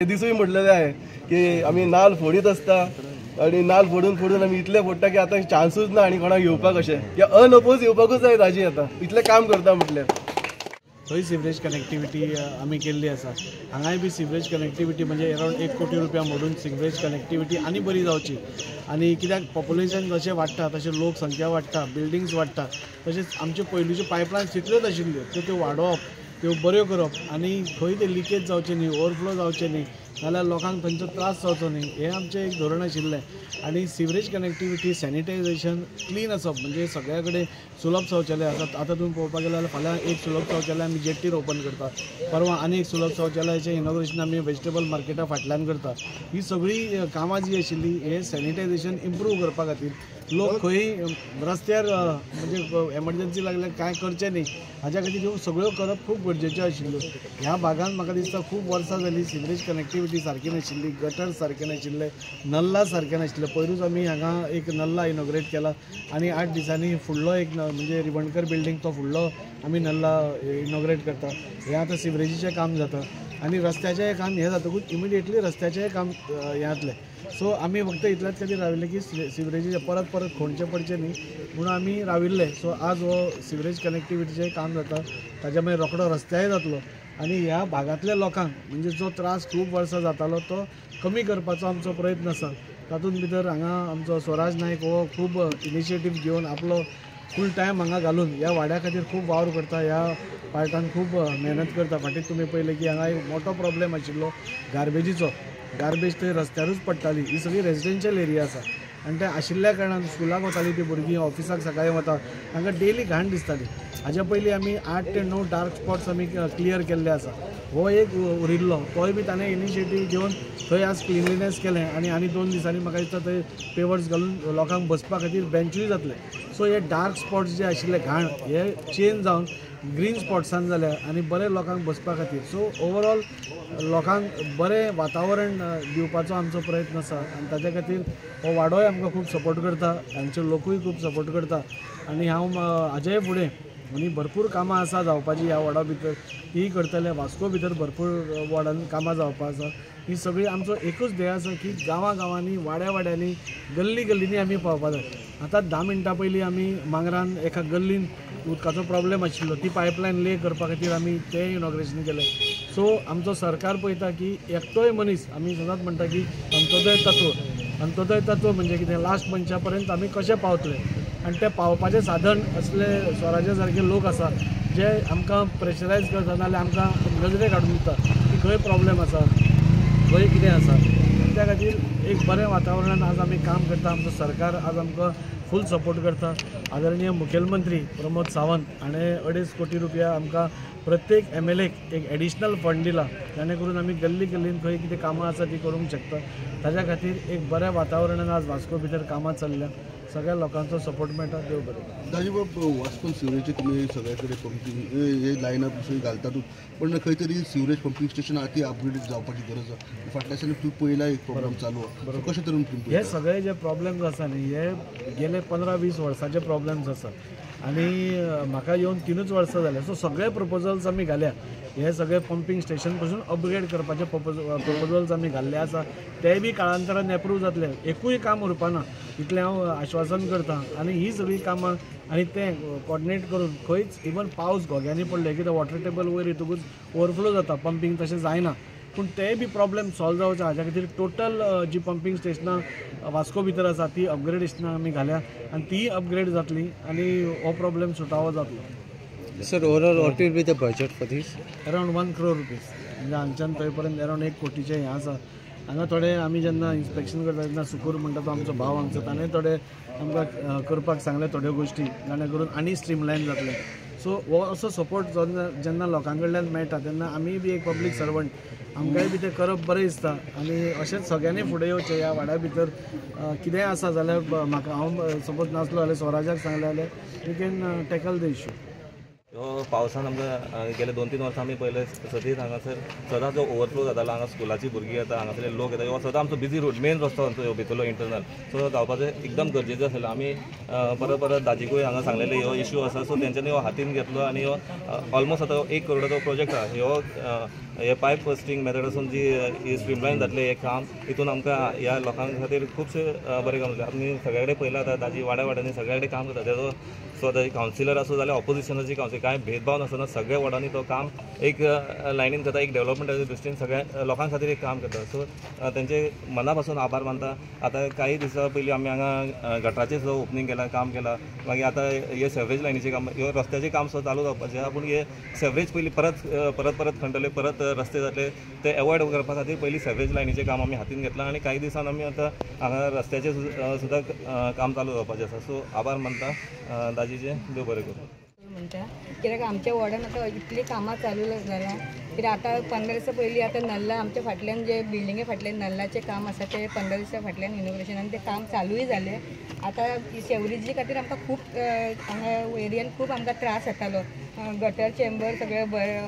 दिसूय म्हटलेले आहे की आम्ही नाल फोडीत असता आणि नाल फोडून आम्ही इतले फोडटा की आता चान्सूच ना आणि कोणाक येवपाक अशें या अनअपोज येवपाकूच जाय ताजी आता इतले काम करता म्हटल्यार थंय सिवरेज कनेक्टिविटी आमी केल्ली आसा। हांगाय बी सिवरेज कनेक्टिविटी म्हणजे अरावंड 1 कोटी रुपया मोडून सिवरेज कनेक्टिविटी आनी बरी जावची आनी कित्याक पॉप्युलेशन जशें वाडटा तशें लोकसंख्या वाडटा, बिल्डिंग्स वाडटा, तशेंच आमच्यो पयलींच्यो पायपलायन तितल्योच आशिल्ल्यो त्यो वाडोवप, त्यो बऱ्यो करप आनी खंय ते लिकेज जावचे न्ही, ओवरफ्लो जावचे न्ही, नाल्यार लोकांक थंयचो त्रास जावचो न्ही, हें आमचें एक धोरण आशिल्लें। आनी सिवरेज कनेक्टिविटी, सॅनिटायझेशन, क्लीन आसप म्हणजे सगळ्या कडेन सुलभ शौचालय आसात। आतां तुमी पळोवपाक गेल्यार फाल्यां एक सुलभ शौचालय आमी जेट्टीर ओपन करता, परवा आनी एक सुलभ शौचालयाचें इनॉग्रेशन आमी वेजिटेबल मार्केटा फाटल्यान करता। ही सगळीं कामां जी आशिल्ली हे सॅनिटायझेशन इम्प्रूव करपा खातीर लोक खंय रस्त्यार म्हणजे एमर्जन्सी लागल्यार कांय करचें न्ही हाज्या खातीर ह्यो सगळ्यो करप खूब गरजेच्यो आशिल्ल्यो। ह्या भागांत म्हाका दिसता खूब वर्सां जालीं सिवरेज कनेक्टिविटी सारकी नाशिल्ली, गटर सारके नाशिल्ले, नल्ला सारके नाशिल्ले। पयरूच आमी हांगा एक नल्ला इनॉग्रेट केला आनी 8 दिसांनी फुडलो एक म्हणजे रिबणकर बिल्डींग तो फुडलो आमी नल्ला इनॉग्रेट करता। हें आतां सिवरेजीचें काम जाता आनी रस्त्याचें काम हें जातकूच इमिडिएटली रस्त्याचें काम हें जातलें। सो आमी फक्त इतल्याच खातीर राविल्ले की सिवरेजीचें परत खोडचें पडचें न्ही म्हणून आमी राविल्ले। सो आज हो सिवरेज कनेक्टिविटीचें काम जाता, ताच्या मागीर रोखडो रस्त्याय जातलो आनी ह्या भागांतल्या लोकांक म्हणजे जो त्रास खूब वर्सां जातालो तो कमी करपाचो आमचो प्रयत्न आसा। तातूंत भितर हांगा आमचो स्वराज नायक हो खूब इनिशिएटीव घेवन आपलो फूल टायम हांगा घालून ह्या वाड्या खातीर खूब वावर करता, ह्या पार्टान खूब मेहनत करता। फाटीं तुमी पळयलें की हांगा एक मोठो प्रॉब्लेम आशिल्लो गार्बेजीचो, गार्बेज थंय रस्त्यारूच पडटाली। ही सगळी रेजिडेंशियल एरिया आसा आनी ते आशिल्ल्या कारणान स्कुलाक वतालीं तीं भुरगीं, ऑफिसाक सकाळीं वता, तांकां डेली घाण दिसताली। हाज्या पयलीं आमी 8 ते 9 डार्क स्पॉट्स आमी क्लियर केल्ले आसा। हो एक उरिल्लो, तोय बी ताणें इनिशिएटीव घेवन थंय आज क्लिनलीनेस केलें आनी 2 दिसांनी म्हाका दिसता थंय पेवर्स घालून लोकांक बसपा खातीर बेंचूय जातले। सो हे डार्क स्पॉट्स जे आशिल्ले घाण हे चेंज जावन ग्रीन स्पॉट्सान जाल्या आनी बरे लोकांक बसपा खातीर। सो ओवरऑल लोकांक बरें वातावरण दिवपाचो आमचो प्रयत्न आसा आनी ताच्या खातीर हो वाडोय आमकां खूब सपोर्ट करता, हांगचे लोकूय खूब सपोर्ट करता आनी हांव हाजेय फुडें आनी भरपूर कामां आसा जावपाची ह्या वाडा भितर, तीय करतले। वास्को भितर भरपूर वाडांनी कामां जावपा आसा। ही सगळी आमचो एकूच ध्येय आसा की गांवांनी, वाड्यांनी, गल्लींनी आमी पावपा जाय। आतां 10 मिनटां पयलीं आमी मांगरान एका गल्लीन उदकाचो प्रॉब्लेम आशिल्लो, ती पायपलायन ले करपा खातीर आमी तें इनॉग्रेशन केलें। सो आमचो सरकार पळयता की एकटोय मनीस, आमी सदांच म्हणटा की अंत्योदय तत्व म्हणजे कितें, लास्ट मनशा पर्यंत आमी कशें पावतले आनी ते पावपाचें साधन असले स्वराज्या सारके लोक आसा जे आमकां प्रेशरायज करता नाल्यार आमकां नजरेक हाडून दिता की खंय प्रॉब्लेम आसा, खंय कितें आसा। त्या खातीर एक बरें वातावरणान आज आमी काम करता। आमचो सरकार आज आमकां फूल सपोर्ट करता। आदरणीय मुखेलमंत्री प्रमोद सावंत हाणें 2.5 कोटी रुपया आमकां प्रत्येक MLAक एक एडिशनल फंड दिला, जेणे करून आमी गल्लीन खंय कितें कामां आसा ती करूंक शकता। ताच्या खातीर एक बऱ्या वातावरणान आज वास्को भितर कामां चल्ल्या, सगळ्या लोकांचो सपोर्ट मेळटा। देव बरें। दाजीबाब, वास्को सिवरेजचे तुमी सगळे कडेन पंपींग हे लायन अप घालतातूच, पण खंय तरी सिवरेज पंपींग स्टेशन ती अपग्रेड जावपाची गरज आसा। फाटल्या दिसांनी तुम्ही पळयला एक प्रॉब्लेम चालू आसा, कशें तरेन तुमी हे सगळे जे प्रॉब्लेम्स आसा न्ही हे गेले 15-20 वर्सांचे प्रॉब्लेम्स आसा आनी म्हाका येवन 3 वर्सां जाल्या। सो सगळे प्रपोजल्स आमी घाल्या, हे सगळे पंपींग स्टेशन पासून अपग्रेड करपाचे प्रपोजल्स आमी घाल्ले आसा, ते बी काळांतरान एप्रूव जातले। एकूय काम उरपाना इतलें हांव आश्वासन करता। आनी ही सगळीं कामां आनी तें कॉर्डिनेट करून खंयच इवन पावस घोग्यांनी पडले कित्याक वॉटर टेबल वयर येतकूच ओवरफ्लो जाता, पंपींग तशें जायना, पूण ते बी प्रॉब्लेम सॉल्व जावचे हाज्या खातीर टोटल जी पंपींग स्टेशनां वास्को भितर आसा ती अपग्रेडेशनां आमी घाल्या आनी ती अपग्रेड जातली आनी हो प्रॉब्लेम सुटावो जातलो। Sir, overall what will be the budget for this? Around 1 crore rupees, म्हणजे हांगच्यान थंय पर्यंत अरावंड 1 कोटीचें हें आसा। हांगा थोडे आमी जेन्ना इन्स्पेक्शन करता तेन्ना सुकूर म्हणटा तो आमचो भाव हांगचो, ताणें थोडे आमकां करपाक सांगले थोड्यो गोश्टी, जेणे करून आनी स्ट्रीमलायन जातलें। सो हो असो सपोर्ट जेन्ना लोकां कडल्यान मेळटा तेन्ना आमी बी एक पब्लीक सर्वंट, आमकांय बी तें करप बरें दिसता आनी अशेंच सगळ्यांनी फुडें येवचें। ह्या वाड्या भितर कितेंय आसा जाल्यार म्हाका, हांव सपोज नासलो जाल्यार स्वराजाक सांगलें जाल्यार we can tackle the issue. ह्यो पावसान आमकां गेले 2-3 वर्सां आमी पयले सदीत हांगासर सदां जो ओवरफ्लो जातालो, हांगा स्कुलाची भुरगीं येता, हांगासरले लोक येता, हो सदां आमचो बिजी रूट, मेन रस्तो आमचो भितरलो इंटरनल, सो जावपाचो एकदम गरजेचो आसलेलो। आमी परत दाजीकूय हांगा सांगलेले हो इश्यू आसा, सो तेंच्यांनी हो हातीन घेतलो आनी हो ऑलमोस्ट आतां 1 करोडाचो प्रोजेक्ट आसा। ह्यो हे पायप बस्टिंग मेथड असून जी स्ट्रीमलायन जातले हे काम हितून आमकां ह्या लोकां खातीर खुबशे बरें काम जालें. आमी सगळे कडेन पयला आतां ताजी वाड्या वाड्यांनी सगळे कडेन काम करता तेजो सो ताजी कावन्सिलर आसूं जाल्यार ऑपोजिशनाची कावन्सिलर कांय भेदभाव नासतना सगळ्या वार्डांनी तो काम एक लायनीन करता, एक डेव्हलपमेंटाच्या दृश्टीन सगळ्या लोकां खातीर एक काम करता. सो तेंचे मना पासून आभार मानता. आतां काही दिसा पयलीं आमी हांगा गटराचें सुद्दां ओपनिंग केलां, काम केलां. मागीर आतां हे सेवरेज लायनीचें काम, ह्यो रस्त्याचें काम सुद्दां चालू जावपाचें आहा. पूण हे सेवरेज पयलीं परत खणटले, परत रस्ते जातले ते एवॉयड करपा खातीर पयलीं सेवरेज लायनीचें काम आमी हातीन घेतलां आनी काही दिसान आमी आतां हांगा रस्त्याचें सुद्दां काम चालू जावपाचें आसा. सो आभार मानता दाजीचें, देव बरें करूं म्हणटा. कित्याक आमच्या वॉर्डान आतां इतली कामां चालू जालां. कित्याक आतां 15 दिसां पयलीं आतां नल्ला आमच्या फाटल्यान जे बिल्डिंगे फाटल्यान नल्लाचें काम आसा ते 15 दिसां फाटल्यान इनोग्रेशनान ते काम चालूय जालें. आतां सेवरेजी खातीर आमकां खूब हांगा एरियान खूब आमकां त्रास जातालो. गटर चेंबर सगळे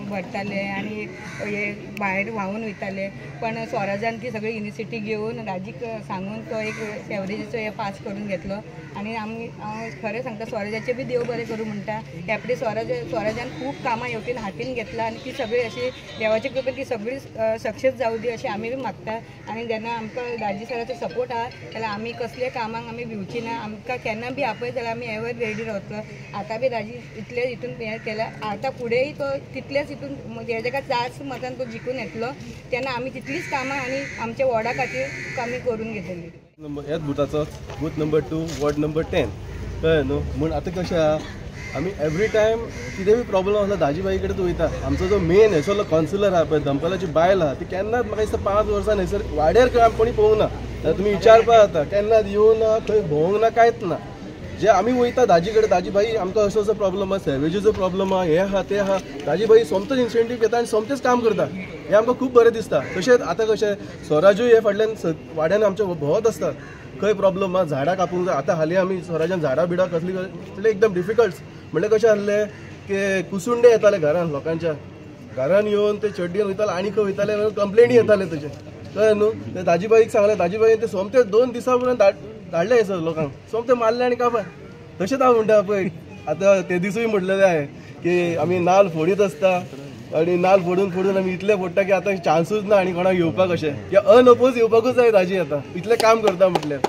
भरताले आनी हे भायर व्हांवून वयताले. पण स्वराजान ती सगळी युनिवर्सिटी घेवन राजीक सांगून तो एक सेवरेजीचो हे पास करून घेतलो. आनी आमी हांव खरें सांगता स्वराजाचें बी देव बरें करूं म्हणटा. ह्या फावटी स्वराजान खूब कामां येवटेन हातीन घेतला आनी ती सगळी अशी देवाचे कृपेन ती सगळी सक्सेस जावं दी अशें आमी बी मागता. आनी जेन्ना आमकां दाजी सराचो सपोर्ट आहा जाल्यार आमी कसले कामाक आमी भिवची ना. आमकां केन्ना बी आपय जाल्यार आमी एवर रेडी रावतलो. आतां बी दाजी इतले हितून हें केलां, आतां फुडेंय तो तितलेच हितून हेज्या जास्त मतान तो जिखून येतलो. तेन्ना आमी तितलीच कामां आनी आमच्या वॉर्डा खातीर आमी करून घेतली. ह्याच बुथाचो बूथ नंबर 2 वॉर्ड नंबर 10 कळ्ळें न्हू. म्हूण आतां कशें आहा, आमी एवरी टायम कितें बी प्रॉब्लम आसलो दाजीबाई कडेन तूं वयता. आमचो जो मेन हेसरलो कावन्सिलर आहा पळय, दंपलाची बायल आहा, ती केन्नाच म्हाका दिसता 5 वर्सां हयसर वाड्यार कोणी पळोवंक ना. जाल्यार तुमी विचारपा जाता, केन्नाच येवं ना, खंय भोंवंक ना, कांयच ना. जे आमी वयता दाजी कडेन, दाजीबाई आमकां असो प्रॉब्लम आहा, सेवेजीचो प्रॉब्लम आहा, हे आहा ते आहा, दाजीबाई सोमतोच इनिशिएटीव घेता आनी सोमतेच काम करता. हें आमकां खूब बरें दिसता. तशेंच आतां कशें स्वराजूय हे फाटल्यान वाड्यान आमच्या भोंवत आसता. खंय प्रॉब्लम आहा, झाडां कापूंक जाय. आतां हालीं आमी स्वराजान झाडां बिडां कसली एकदम डिफिकल्ट म्हणल्यार कशें आसलें की कुसुंडे येताले घरान, लोकांच्या घरान येवन ते चड्डीन वयताले आनी खंय वयताले, कंप्लेनी येताले तेजे, कळ्ळें न्हू. ते दाजीबाईक सांगलें, दाजीबाईन ते सोमते 2 दिसां पर्यंत धाडले हे सर लोकांक, सोमते मारले आनी काबार. तशेंच हांव म्हणटा पळय, आतां ते दिसूय म्हटलेलें आहे की आमी नाल्ल फोडीत आसता आनी नाल्ल फोडून आमी इतले फोडटा की आतां चान्सूच ना आनी कोणाक येवपाक. अशें की अनअपोज येवपाकूच जाय दाजी. आतां इतलें काम करता म्हटल्यार